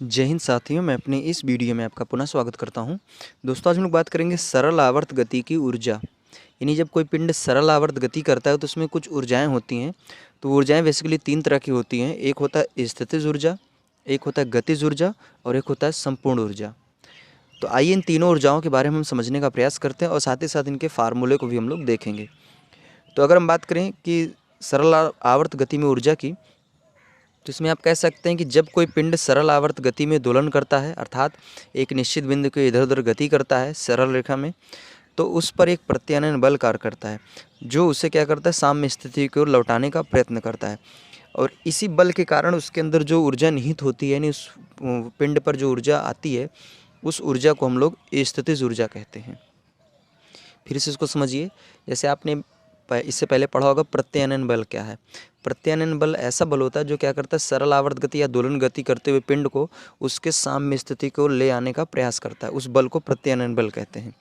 जय हिंद साथियों, मैं अपने इस वीडियो में आपका पुनः स्वागत करता हूं। दोस्तों, आज हम लोग बात करेंगे सरल आवर्त गति की ऊर्जा। यानी जब कोई पिंड सरल आवर्त गति करता है तो उसमें कुछ ऊर्जाएं होती हैं। तो ऊर्जाएं बेसिकली तीन तरह की होती हैं। एक होता है स्थितिज ऊर्जा, एक होता है गतिज ऊर्जा और एक होता है संपूर्ण ऊर्जा। तो आइए इन तीनों ऊर्जाओं के बारे में हम समझने का प्रयास करते हैं और साथ ही साथ इनके फार्मूले को भी हम लोग देखेंगे। तो अगर हम बात करें कि सरल आवर्त गति में ऊर्जा की, तो इसमें आप कह सकते हैं कि जब कोई पिंड सरल आवर्त गति में दोलन करता है, अर्थात एक निश्चित बिंदु के इधर उधर गति करता है सरल रेखा में, तो उस पर एक प्रत्यानयन बल कार्य करता है जो उसे क्या करता है, साम्य स्थिति की ओर लौटाने का प्रयत्न करता है। और इसी बल के कारण उसके अंदर जो ऊर्जा निहित होती है, यानी उस पिंड पर जो ऊर्जा आती है, उस ऊर्जा को हम लोग स्थितिज ऊर्जा कहते हैं। फिर से इसको समझिए। जैसे आपने इससे पहले पढ़ा होगा प्रत्यानयन बल क्या है। प्रत्यानयन बल ऐसा बल होता है जो क्या करता है, सरल आवर्त गति या दोलन गति करते हुए पिंड को उसके साम्य स्थिति को ले आने का प्रयास करता है। उस बल को प्रत्यानयन बल कहते हैं।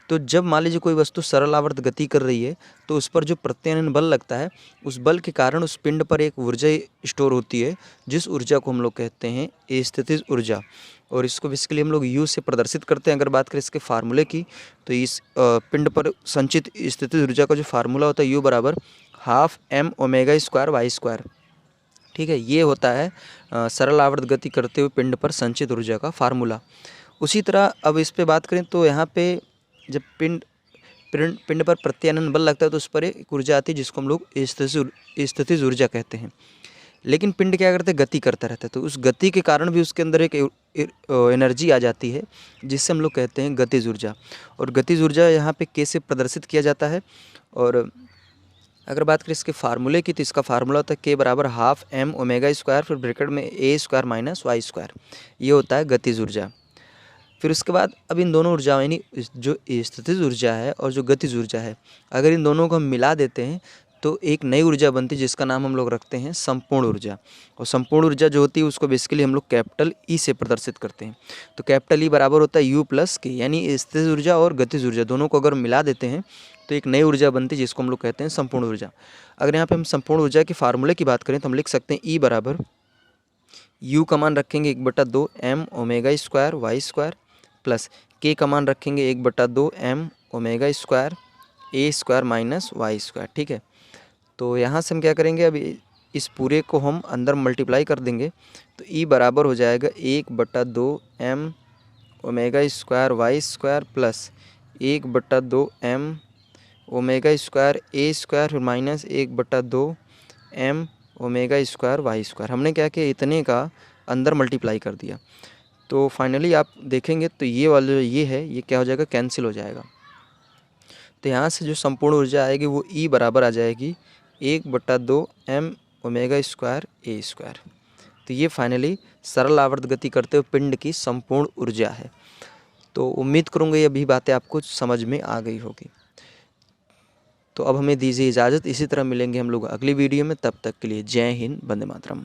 तो जब मान लीजिए कोई वस्तु सरल आवर्त गति कर रही है तो उस पर जो प्रत्यानयन बल लगता है, उस बल के कारण उस पिंड पर एक ऊर्जा स्टोर होती है, जिस ऊर्जा को हम लोग कहते हैं स्थितिज ऊर्जा। और इसको बेसिकली हम लोग यू से प्रदर्शित करते हैं। अगर बात करें इसके फार्मूले की, तो इस पिंड पर संचित स्थितिज ऊर्जा का जो फार्मूला होता है यू बराबर half M omega square Y square. ठीक है, ये होता है सरल आवर्त गति करते हुए पिंड पर संचित ऊर्जा का फार्मूला। उसी तरह अब इस पे बात करें तो यहाँ पे जब पिंड पर प्रत्यानयन बल लगता है तो उस पर एक ऊर्जा आती है जिसको हम लोग स्थितिज ऊर्जा कहते हैं। लेकिन पिंड क्या करते हैं, गति करता रहता है, तो उस गति के कारण भी उसके अंदर एक एनर्जी आ जाती है जिससे हम लोग कहते हैं गतिज ऊर्जा। और गतिज ऊर्जा यहाँ पे के से प्रदर्शित किया जाता है। और अगर बात करें इसके फार्मूले की, तो इसका फार्मूला होता है के बराबर हाफ एम ओमेगा स्क्वायर फिर ब्रैकेट में ए स्क्वायर माइनस वाई स्क्वायर। ये होता है गतिज ऊर्जा। फिर उसके बाद अब इन दोनों ऊर्जाओं यानी जो स्थितिज ऊर्जा है और जो गतिज ऊर्जा है, अगर इन दोनों को हम मिला देते हैं तो एक नई ऊर्जा बनती है जिसका नाम हम लोग रखते हैं संपूर्ण ऊर्जा। और संपूर्ण ऊर्जा जो होती है उसको बेसिकली हम लोग कैपिटल ई से प्रदर्शित करते हैं। तो कैपिटल ई बराबर होता है यू प्लस के, यानी स्थितिज ऊर्जा और गतिज ऊर्जा दोनों को अगर मिला देते हैं तो एक नई ऊर्जा बनती है जिसको हम लोग कहते हैं संपूर्ण ऊर्जा। अगर यहाँ पे हम संपूर्ण ऊर्जा के फार्मूले की बात करें तो हम लिख सकते हैं ई बराबर यू का मान रखेंगे 1/2 M omega square Y square plus K का मान रखेंगे 1/2 M omega square A square minus Y square. ठीक है, तो यहाँ से हम क्या करेंगे, अब इस पूरे को हम अंदर मल्टीप्लाई कर देंगे तो ई बराबर हो जाएगा 1/2 M omega square Y square plus 1/2 M omega square A square फिर minus 1/2 M omega square Y square. हमने क्या किया, इतने का अंदर मल्टीप्लाई कर दिया। तो फाइनली आप देखेंगे तो ये वाला जो ये है ये क्या हो जाएगा, कैंसिल हो जाएगा। तो यहाँ से जो संपूर्ण ऊर्जा आएगी वो ई बराबर आ जाएगी 1/2 M omega square A square. तो ये फाइनली सरल आवर्त गति करते हुए पिंड की संपूर्ण ऊर्जा है। तो उम्मीद करूँगा ये भी बातें आपको समझ में आ गई होगी। तो अब हमें दीजिए इजाज़त, इसी तरह मिलेंगे हम लोग अगली वीडियो में। तब तक के लिए जय हिंद, वंदे मातरम।